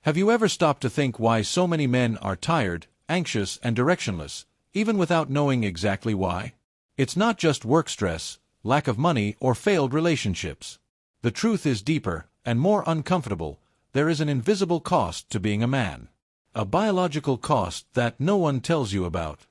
Have you ever stopped to think why so many men are tired, anxious, and directionless, even without knowing exactly why? It's not just work stress, lack of money, or failed relationships. The truth is deeper and more uncomfortable. There is an invisible cost to being a man. A biological cost that no one tells you about.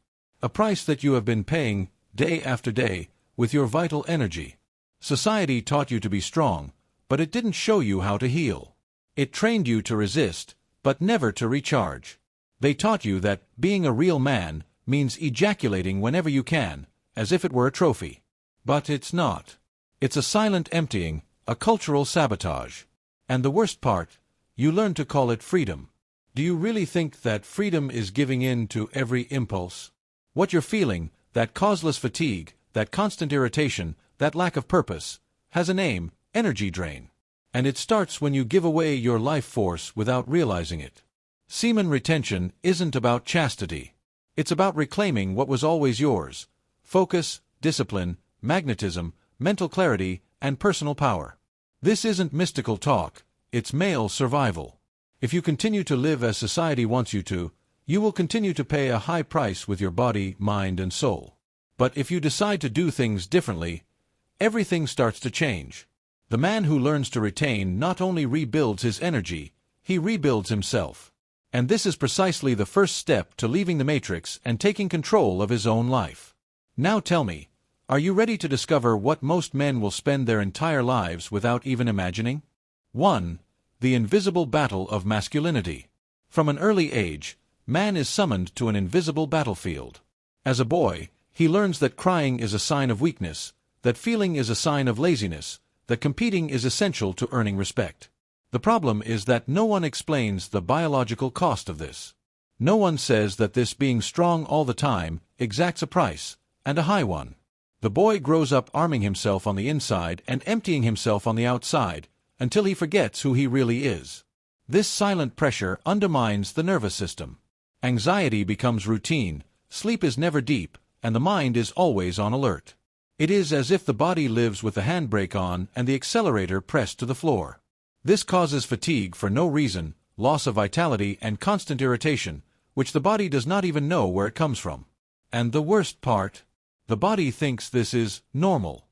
A price that you have been paying, day after day, with your vital energy. Society taught you to be strong, but it didn't show you how to heal. It trained you to resist, but never to recharge. They taught you that being a real man means ejaculating whenever you can, as if it were a trophy. But it's not. It's a silent emptying, a cultural sabotage. And the worst part, you learn to call it freedom. Do you really think that freedom is giving in to every impulse? What you're feeling, that causeless fatigue, that constant irritation, that lack of purpose, has a name: energy drain. And it starts when you give away your life force without realizing it. Semen retention isn't about chastity. It's about reclaiming what was always yours: focus, discipline, magnetism, mental clarity, and personal power. This isn't mystical talk, it's male survival. If you continue to live as society wants you to, you will continue to pay a high price with your body, mind, and soul. But if you decide to do things differently, everything starts to change. The man who learns to retain not only rebuilds his energy, he rebuilds himself. And this is precisely the first step to leaving the matrix and taking control of his own life. Now tell me, are you ready to discover what most men will spend their entire lives without even imagining? 1. The invisible battle of masculinity. From an early age, man is summoned to an invisible battlefield. As a boy, he learns that crying is a sign of weakness, that feeling is a sign of laziness, that competing is essential to earning respect. The problem is that no one explains the biological cost of this. No one says that this being strong all the time exacts a price, and a high one. The boy grows up arming himself on the inside and emptying himself on the outside, until he forgets who he really is. This silent pressure undermines the nervous system. Anxiety becomes routine, sleep is never deep, and the mind is always on alert. It is as if the body lives with the handbrake on and the accelerator pressed to the floor. This causes fatigue for no reason, loss of vitality, and constant irritation, which the body does not even know where it comes from. And the worst part? The body thinks this is normal.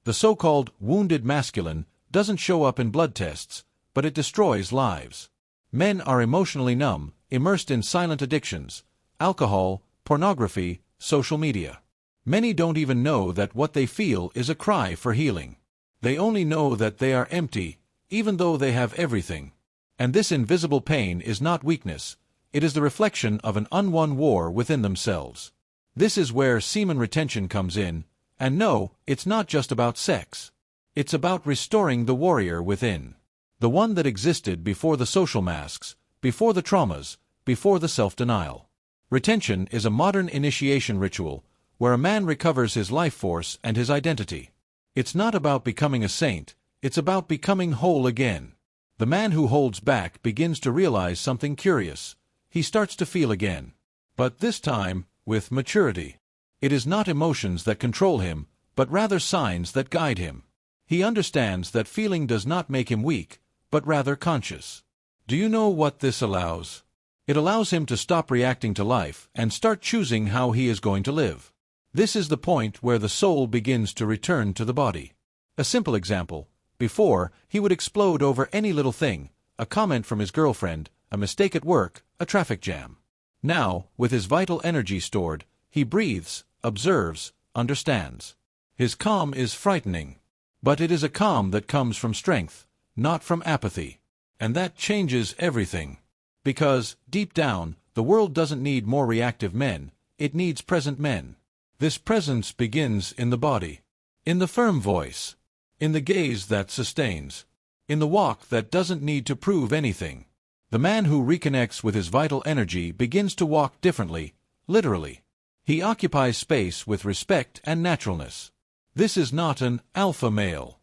The so-called wounded masculine doesn't show up in blood tests, but it destroys lives. Men are emotionally numb, immersed in silent addictions: alcohol, pornography, social media. Many don't even know that what they feel is a cry for healing. They only know that they are empty, even though they have everything. And this invisible pain is not weakness, it is the reflection of an unwon war within themselves. This is where semen retention comes in, and no, it's not just about sex. It's about restoring the warrior within. The one that existed before the social masks, before the traumas, before the self-denial. Retention is a modern initiation ritual, where a man recovers his life force and his identity. It's not about becoming a saint, it's about becoming whole again. The man who holds back begins to realize something curious. He starts to feel again. But this time, with maturity. It is not emotions that control him, but rather signs that guide him. He understands that feeling does not make him weak, but rather conscious. Do you know what this allows? It allows him to stop reacting to life and start choosing how he is going to live. This is the point where the soul begins to return to the body. A simple example: before, he would explode over any little thing, a comment from his girlfriend, a mistake at work, a traffic jam. Now, with his vital energy stored, he breathes, observes, understands. His calm is frightening. But it is a calm that comes from strength, not from apathy. And that changes everything. Because, deep down, the world doesn't need more reactive men, it needs present men. This presence begins in the body. In the firm voice. In the gaze that sustains. In the walk that doesn't need to prove anything. The man who reconnects with his vital energy begins to walk differently, literally. He occupies space with respect and naturalness. This is not an alpha male.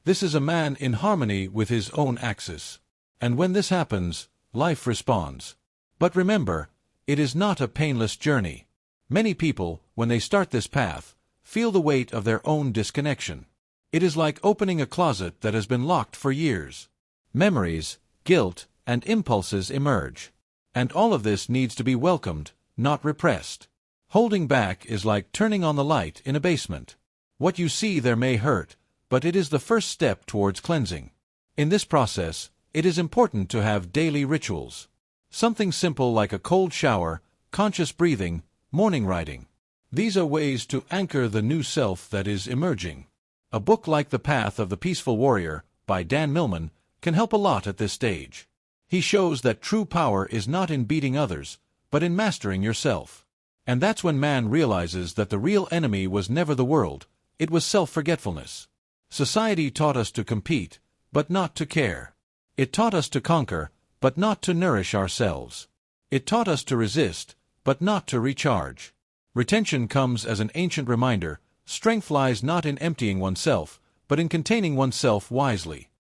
This is a man in harmony with his own axis. And when this happens, life responds. But remember, it is not a painless journey. Many people, when they start this path, feel the weight of their own disconnection. It is like opening a closet that has been locked for years. Memories, guilt, and impulses emerge. And all of this needs to be welcomed, not repressed. Holding back is like turning on the light in a basement. What you see there may hurt, but it is the first step towards cleansing. In this process, it is important to have daily rituals. Something simple like a cold shower, conscious breathing, morning writing. These are ways to anchor the new self that is emerging. A book like The Path of the Peaceful Warrior, by Dan Millman, can help a lot at this stage. He shows that true power is not in beating others, but in mastering yourself. And that's when man realizes that the real enemy was never the world, it was self-forgetfulness. Society taught us to compete, but not to care. It taught us to conquer, but not to nourish ourselves. It taught us to resist, but not to recharge. Retention comes as an ancient reminder: strength lies not in emptying oneself, but in containing oneself wisely.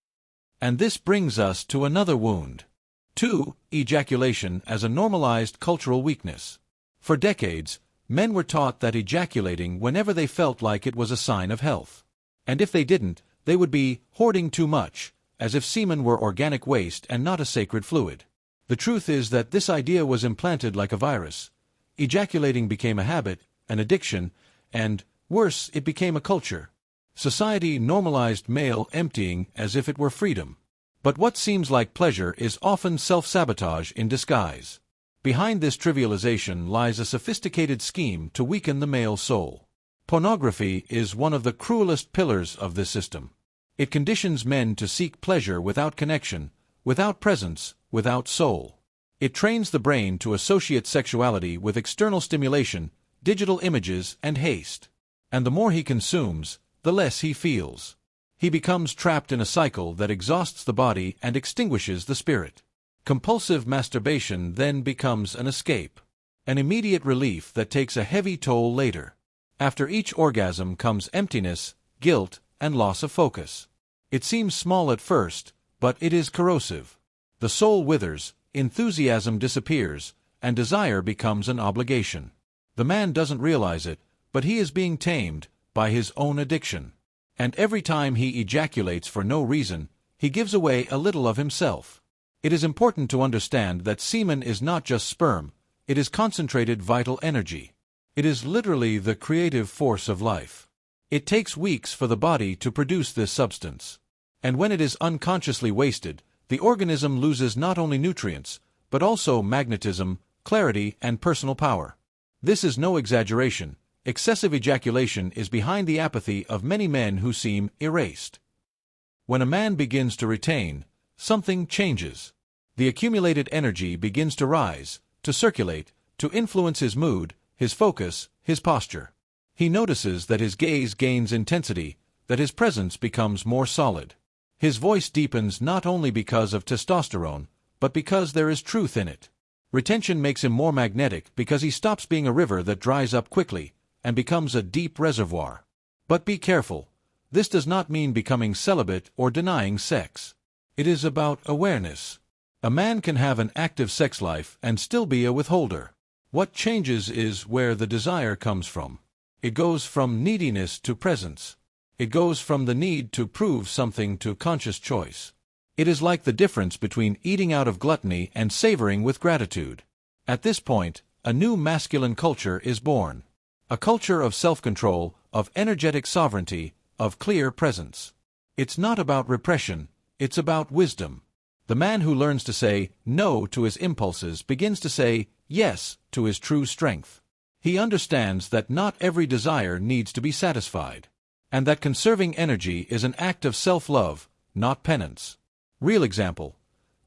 And this brings us to another wound. 2. Ejaculation as a normalized cultural weakness. For decades, men were taught that ejaculating whenever they felt like it was a sign of health. And if they didn't, they would be hoarding too much, as if semen were organic waste and not a sacred fluid. The truth is that this idea was implanted like a virus. Ejaculating became a habit, an addiction, and, worse, it became a culture. Society normalized male emptying as if it were freedom. But what seems like pleasure is often self-sabotage in disguise. Behind this trivialization lies a sophisticated scheme to weaken the male soul. Pornography is one of the cruelest pillars of this system. It conditions men to seek pleasure without connection, without presence, without soul. It trains the brain to associate sexuality with external stimulation, digital images, and haste. And the more he consumes, the less he feels. He becomes trapped in a cycle that exhausts the body and extinguishes the spirit. Compulsive masturbation then becomes an escape, an immediate relief that takes a heavy toll later. After each orgasm comes emptiness, guilt, and loss of focus. It seems small at first, but it is corrosive. The soul withers, enthusiasm disappears, and desire becomes an obligation. The man doesn't realize it, but he is being tamed by his own addiction. And every time he ejaculates for no reason, he gives away a little of himself. It is important to understand that semen is not just sperm, it is concentrated vital energy. It is literally the creative force of life. It takes weeks for the body to produce this substance. And when it is unconsciously wasted, the organism loses not only nutrients, but also magnetism, clarity, and personal power. This is no exaggeration. Excessive ejaculation is behind the apathy of many men who seem erased. When a man begins to retain, something changes. The accumulated energy begins to rise, to circulate, to influence his mood, his focus, his posture. He notices that his gaze gains intensity, that his presence becomes more solid. His voice deepens not only because of testosterone, but because there is truth in it. Retention makes him more magnetic because he stops being a river that dries up quickly and becomes a deep reservoir. But be careful. This does not mean becoming celibate or denying sex. It is about awareness. A man can have an active sex life and still be a withholder. What changes is where the desire comes from. It goes from neediness to presence. It goes from the need to prove something to conscious choice. It is like the difference between eating out of gluttony and savoring with gratitude. At this point, a new masculine culture is born. A culture of self-control, of energetic sovereignty, of clear presence. It's not about repression, it's about wisdom. The man who learns to say no to his impulses begins to say yes to his true strength. He understands that not every desire needs to be satisfied, and that conserving energy is an act of self-love, not penance. Real example.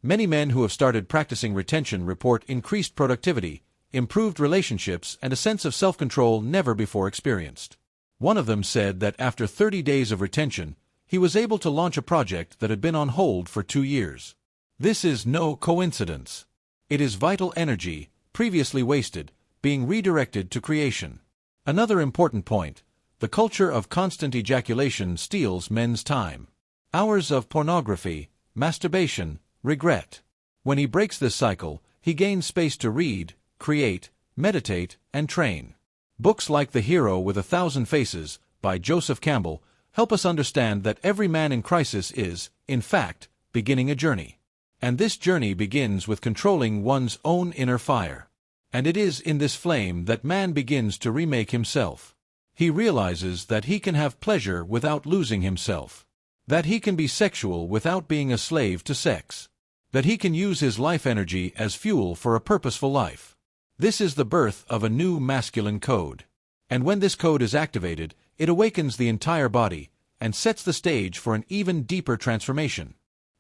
Many men who have started practicing retention report increased productivity, improved relationships, and a sense of self-control never before experienced. One of them said that after 30 days of retention, he was able to launch a project that had been on hold for 2 years. This is no coincidence. It is vital energy, previously wasted, being redirected to creation. Another important point, the culture of constant ejaculation steals men's time. Hours of pornography, masturbation, regret. When he breaks this cycle, he gains space to read, create, meditate, and train. Books like The Hero with 1,000 Faces, by Joseph Campbell, help us understand that every man in crisis is, in fact, beginning a journey. And this journey begins with controlling one's own inner fire. And it is in this flame that man begins to remake himself. He realizes that he can have pleasure without losing himself. That he can be sexual without being a slave to sex. That he can use his life energy as fuel for a purposeful life. This is the birth of a new masculine code. And when this code is activated, it awakens the entire body, and sets the stage for an even deeper transformation.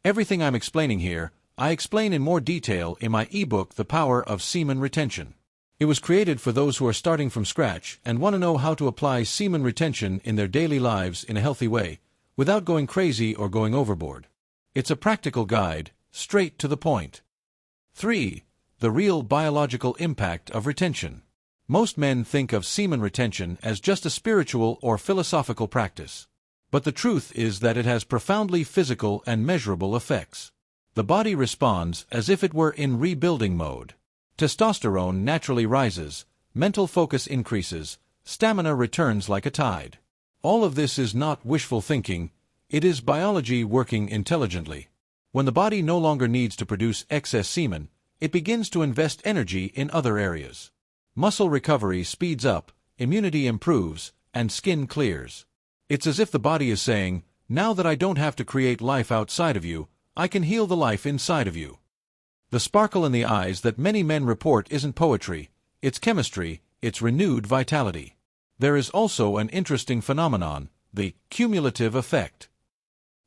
Everything I'm explaining here, I explain in more detail in my ebook The Power of Semen Retention. It was created for those who are starting from scratch and want to know how to apply semen retention in their daily lives in a healthy way, without going crazy or going overboard. It's a practical guide, straight to the point. 3. The real biological impact of retention. Most men think of semen retention as just a spiritual or philosophical practice. But the truth is that it has profoundly physical and measurable effects. The body responds as if it were in rebuilding mode. Testosterone naturally rises, mental focus increases, stamina returns like a tide. All of this is not wishful thinking, it is biology working intelligently. When the body no longer needs to produce excess semen, it begins to invest energy in other areas. Muscle recovery speeds up, immunity improves, and skin clears. It's as if the body is saying, now that I don't have to create life outside of you, I can heal the life inside of you. The sparkle in the eyes that many men report isn't poetry, it's chemistry, it's renewed vitality. There is also an interesting phenomenon, the cumulative effect.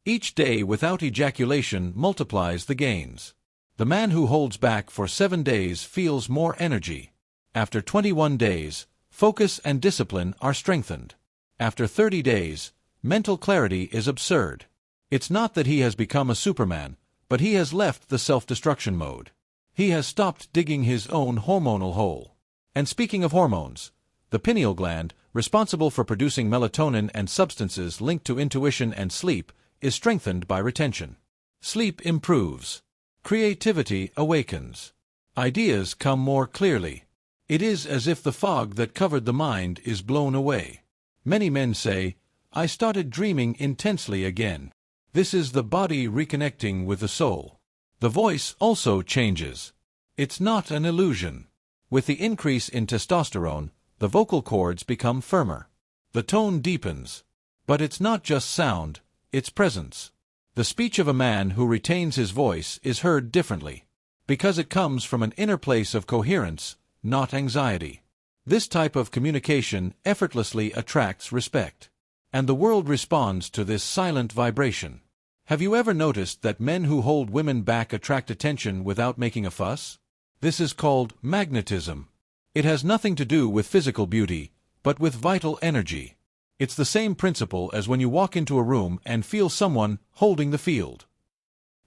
Each day without ejaculation multiplies the gains. The man who holds back for 7 days feels more energy. After 21 days, focus and discipline are strengthened. After 30 days, mental clarity is absurd. It's not that he has become a Superman, but he has left the self-destruction mode. He has stopped digging his own hormonal hole. And speaking of hormones, the pineal gland, responsible for producing melatonin and substances linked to intuition and sleep, is strengthened by retention. Sleep improves. Creativity awakens. Ideas come more clearly. It is as if the fog that covered the mind is blown away. Many men say, I started dreaming intensely again. This is the body reconnecting with the soul. The voice also changes. It's not an illusion. With the increase in testosterone, the vocal cords become firmer. The tone deepens. But it's not just sound, it's presence. The speech of a man who retains his voice is heard differently, because it comes from an inner place of coherence, not anxiety. This type of communication effortlessly attracts respect. And the world responds to this silent vibration. Have you ever noticed that men who hold women back attract attention without making a fuss? This is called magnetism. It has nothing to do with physical beauty, but with vital energy. It's the same principle as when you walk into a room and feel someone holding the field.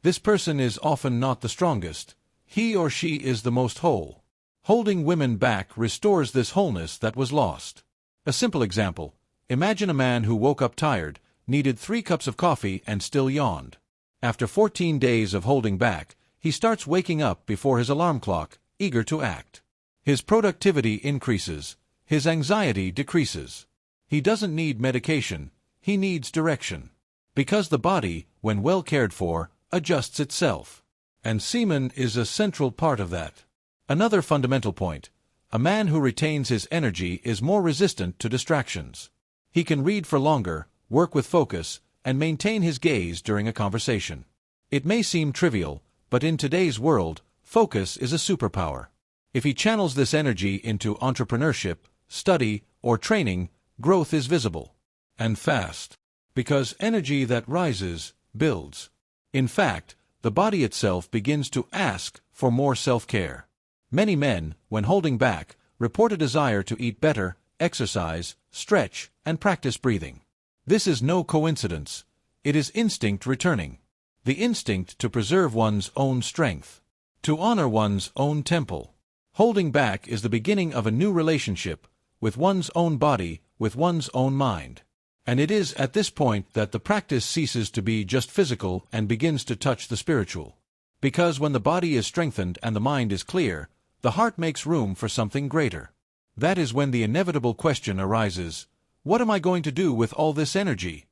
This person is often not the strongest. He or she is the most whole. Holding women back restores this wholeness that was lost. A simple example. Imagine a man who woke up tired, needed 3 cups of coffee and still yawned. After 14 days of holding back, he starts waking up before his alarm clock, eager to act. His productivity increases, his anxiety decreases. He doesn't need medication, he needs direction. Because the body, when well cared for, adjusts itself. And semen is a central part of that. Another fundamental point, a man who retains his energy is more resistant to distractions. He can read for longer, work with focus, and maintain his gaze during a conversation. It may seem trivial, but in today's world, focus is a superpower. If he channels this energy into entrepreneurship, study, or training, growth is visible. And fast. Because energy that rises, builds. In fact, the body itself begins to ask for more self-care. Many men, when holding back, report a desire to eat better, exercise, stretch, and practice breathing. This is no coincidence. It is instinct returning. The instinct to preserve one's own strength. To honor one's own temple. Holding back is the beginning of a new relationship, with one's own body, with one's own mind. And it is at this point that the practice ceases to be just physical and begins to touch the spiritual. Because when the body is strengthened and the mind is clear, the heart makes room for something greater. That is when the inevitable question arises, what am I going to do with all this energy?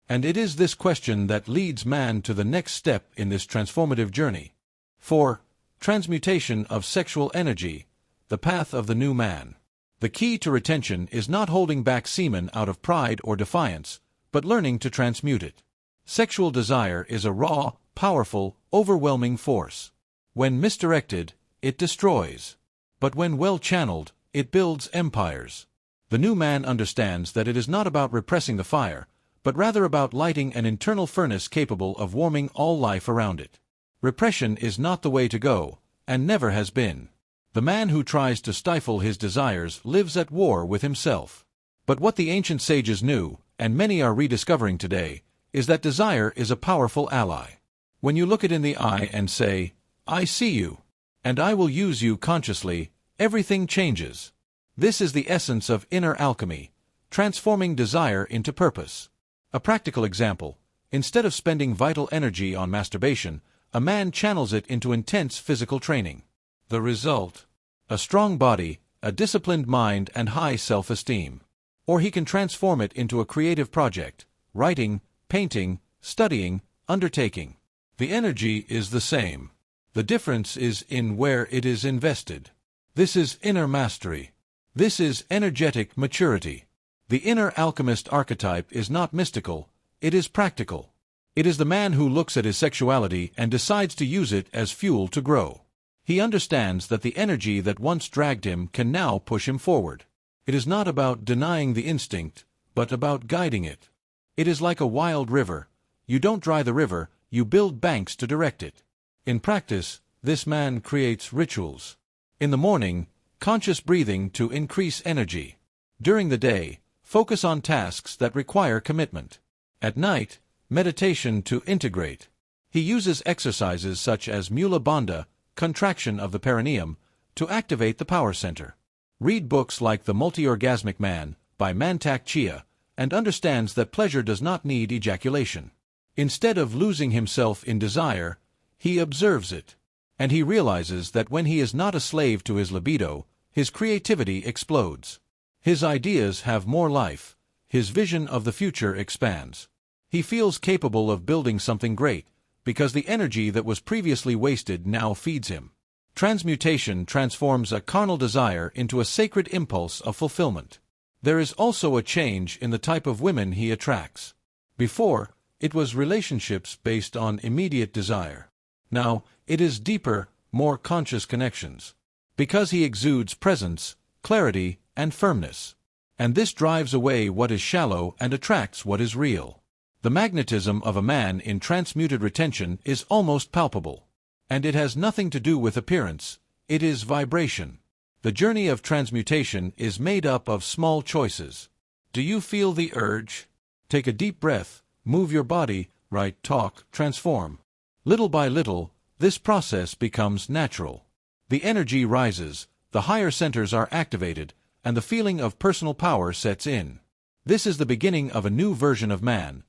And it is this question that leads man to the next step in this transformative journey. 4. Transmutation of sexual energy, the path of the new man. The key to retention is not holding back semen out of pride or defiance, but learning to transmute it. Sexual desire is a raw, powerful, overwhelming force. When misdirected, it destroys. But when well channeled, it builds empires. The new man understands that it is not about repressing the fire, but rather about lighting an internal furnace capable of warming all life around it. Repression is not the way to go, and never has been. The man who tries to stifle his desires lives at war with himself. But what the ancient sages knew, and many are rediscovering today, is that desire is a powerful ally. When you look it in the eye and say, "I see you, and I will use you consciously," everything changes. This is the essence of inner alchemy, transforming desire into purpose. A practical example: instead of spending vital energy on masturbation, a man channels it into intense physical training. The result? A strong body, a disciplined mind, and high self-esteem. Or he can transform it into a creative project: writing, painting, studying, undertaking. The energy is the same. The difference is in where it is invested. This is inner mastery. This is energetic maturity. The inner alchemist archetype is not mystical, it is practical. It is the man who looks at his sexuality and decides to use it as fuel to grow. He understands that the energy that once dragged him can now push him forward. It is not about denying the instinct, but about guiding it. It is like a wild river. You don't dry the river, you build banks to direct it. In practice, this man creates rituals. In the morning, conscious breathing to increase energy. During the day, focus on tasks that require commitment. At night, meditation to integrate. He uses exercises such as Mula Bandha, contraction of the perineum, to activate the power center. Read books like The Multi-Orgasmic Man by Mantak Chia, and understands that pleasure does not need ejaculation. Instead of losing himself in desire, he observes it. And he realizes that when he is not a slave to his libido, his creativity explodes. His ideas have more life. His vision of the future expands. He feels capable of building something great, because the energy that was previously wasted now feeds him. Transmutation transforms a carnal desire into a sacred impulse of fulfillment. There is also a change in the type of women he attracts. Before, it was relationships based on immediate desire. Now, it is deeper, more conscious connections. Because he exudes presence, clarity, and firmness. And this drives away what is shallow and attracts what is real. The magnetism of a man in transmuted retention is almost palpable. And it has nothing to do with appearance, it is vibration. The journey of transmutation is made up of small choices. Do you feel the urge? Take a deep breath, move your body, write, talk, transform. Little by little, this process becomes natural. The energy rises, the higher centers are activated, and the feeling of personal power sets in. This is the beginning of a new version of man.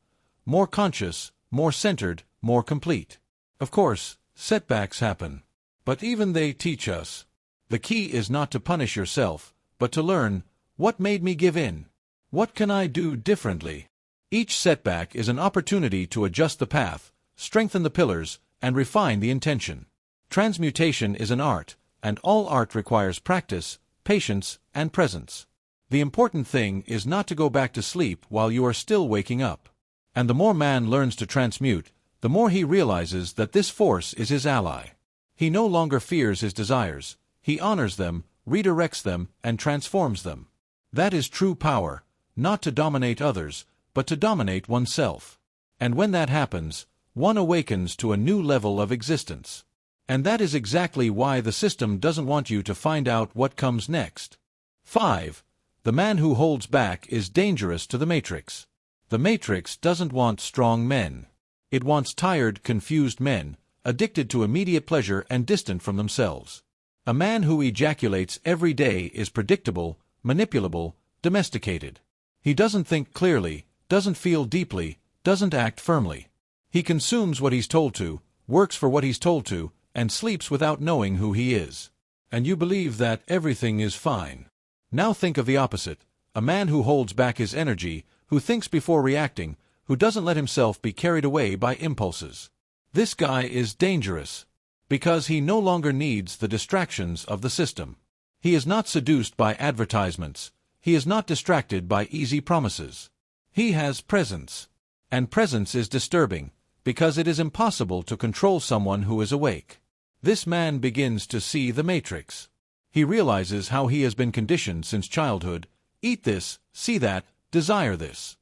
More conscious, more centered, more complete. Of course, setbacks happen. But even they teach us. The key is not to punish yourself, but to learn, what made me give in? What can I do differently? Each setback is an opportunity to adjust the path, strengthen the pillars, and refine the intention. Transmutation is an art, and all art requires practice, patience, and presence. The important thing is not to go back to sleep while you are still waking up. And the more man learns to transmute, the more he realizes that this force is his ally. He no longer fears his desires. He honors them, redirects them, and transforms them. That is true power, not to dominate others, but to dominate oneself. And when that happens, one awakens to a new level of existence. And that is exactly why the system doesn't want you to find out what comes next. 5. The man who holds back is dangerous to the Matrix. The Matrix doesn't want strong men. It wants tired, confused men, addicted to immediate pleasure and distant from themselves. A man who ejaculates every day is predictable, manipulable, domesticated. He doesn't think clearly, doesn't feel deeply, doesn't act firmly. He consumes what he's told to, works for what he's told to, and sleeps without knowing who he is. And you believe that everything is fine. Now think of the opposite. A man who holds back his energy, who thinks before reacting, who doesn't let himself be carried away by impulses. This guy is dangerous because he no longer needs the distractions of the system. He is not seduced by advertisements. He is not distracted by easy promises. He has presence. And presence is disturbing, because it is impossible to control someone who is awake. This man begins to see the matrix. He realizes how he has been conditioned since childhood: eat this, see that, desire this.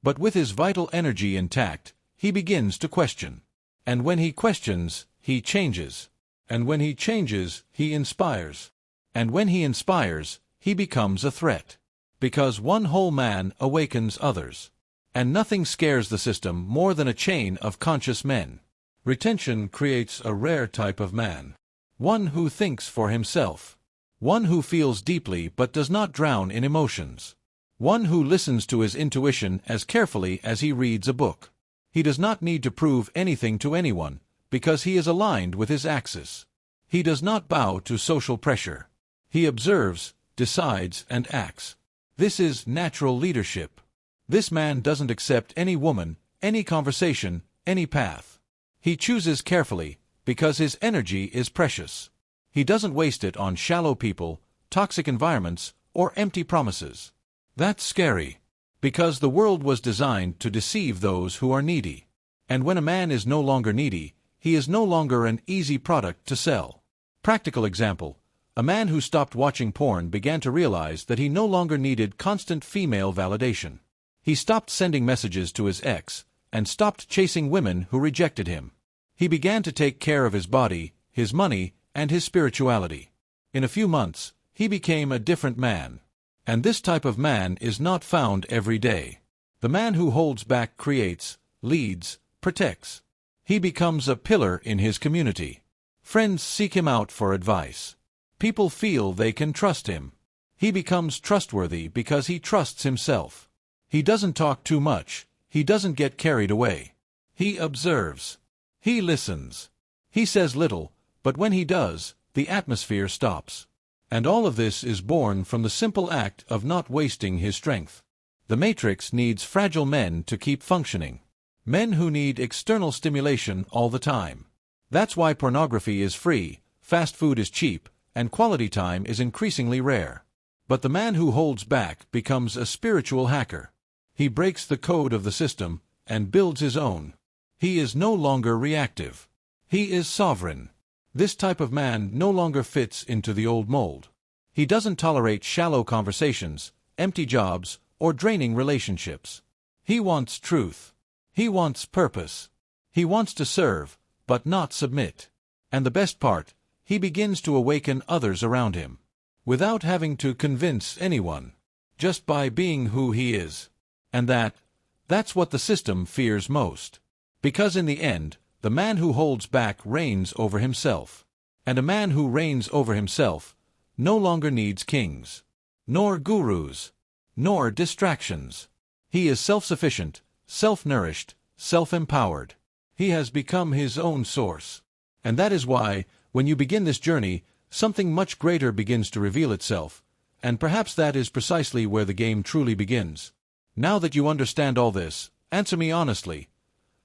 But with his vital energy intact, he begins to question. And when he questions, he changes. And when he changes, he inspires. And when he inspires, he becomes a threat. Because one whole man awakens others. And nothing scares the system more than a chain of conscious men. Retention creates a rare type of man. One who thinks for himself. One who feels deeply but does not drown in emotions. One who listens to his intuition as carefully as he reads a book. He does not need to prove anything to anyone, because he is aligned with his axis. He does not bow to social pressure. He observes, decides, and acts. This is natural leadership. This man doesn't accept any woman, any conversation, any path. He chooses carefully, because his energy is precious. He doesn't waste it on shallow people, toxic environments, or empty promises. That's scary, because the world was designed to deceive those who are needy. And when a man is no longer needy, he is no longer an easy product to sell. Practical example: a man who stopped watching porn began to realize that he no longer needed constant female validation. He stopped sending messages to his ex, and stopped chasing women who rejected him. He began to take care of his body, his money, and his spirituality. In a few months, he became a different man. And this type of man is not found every day. The man who holds back creates, leads, protects. He becomes a pillar in his community. Friends seek him out for advice. People feel they can trust him. He becomes trustworthy because he trusts himself. He doesn't talk too much. He doesn't get carried away. He observes. He listens. He says little, but when he does, the atmosphere stops. And all of this is born from the simple act of not wasting his strength. The Matrix needs fragile men to keep functioning. Men who need external stimulation all the time. That's why pornography is free, fast food is cheap, and quality time is increasingly rare. But the man who holds back becomes a spiritual hacker. He breaks the code of the system and builds his own. He is no longer reactive. He is sovereign. This type of man no longer fits into the old mold. He doesn't tolerate shallow conversations, empty jobs, or draining relationships. He wants truth. He wants purpose. He wants to serve, but not submit. And the best part, he begins to awaken others around him. Without having to convince anyone. Just by being who he is. And that's what the system fears most. Because in the end, the man who holds back reigns over himself. And a man who reigns over himself no longer needs kings, nor gurus, nor distractions. He is self-sufficient, self-nourished, self-empowered. He has become his own source. And that is why, when you begin this journey, something much greater begins to reveal itself. And perhaps that is precisely where the game truly begins. Now that you understand all this, answer me honestly.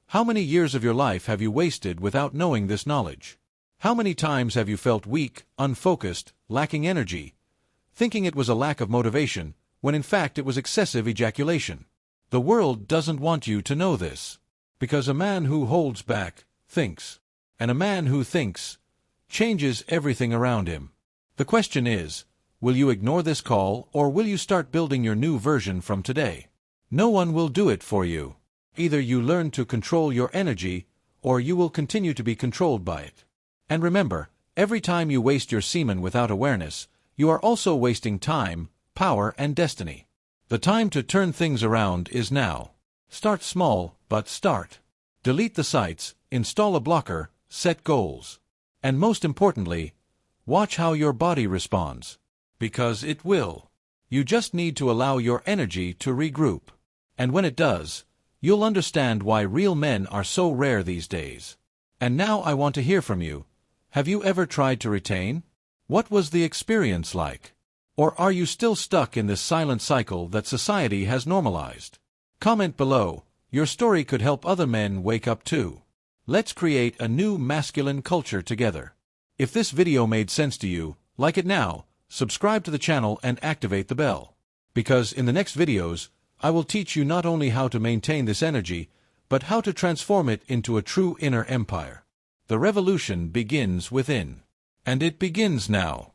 How many years of your life have you wasted without knowing this knowledge? How many times have you felt weak, unfocused, lacking energy, thinking it was a lack of motivation, when in fact it was excessive ejaculation? The world doesn't want you to know this. Because a man who holds back, thinks. And a man who thinks, changes everything around him. The question is, will you ignore this call, or will you start building your new version from today? No one will do it for you. Either you learn to control your energy, or you will continue to be controlled by it. And remember, every time you waste your semen without awareness, you are also wasting time, power, and destiny. The time to turn things around is now. Start small, but start. Delete the sites, install a blocker, set goals. And most importantly, watch how your body responds. Because it will. You just need to allow your energy to regroup. And when it does, you'll understand why real men are so rare these days. And now I want to hear from you. Have you ever tried to retain? What was the experience like? Or are you still stuck in this silent cycle that society has normalized? Comment below. Your story could help other men wake up too. Let's create a new masculine culture together. If this video made sense to you, like it now, subscribe to the channel and activate the bell. Because in the next videos, I will teach you not only how to maintain this energy, but how to transform it into a true inner empire. The revolution begins within. And it begins now.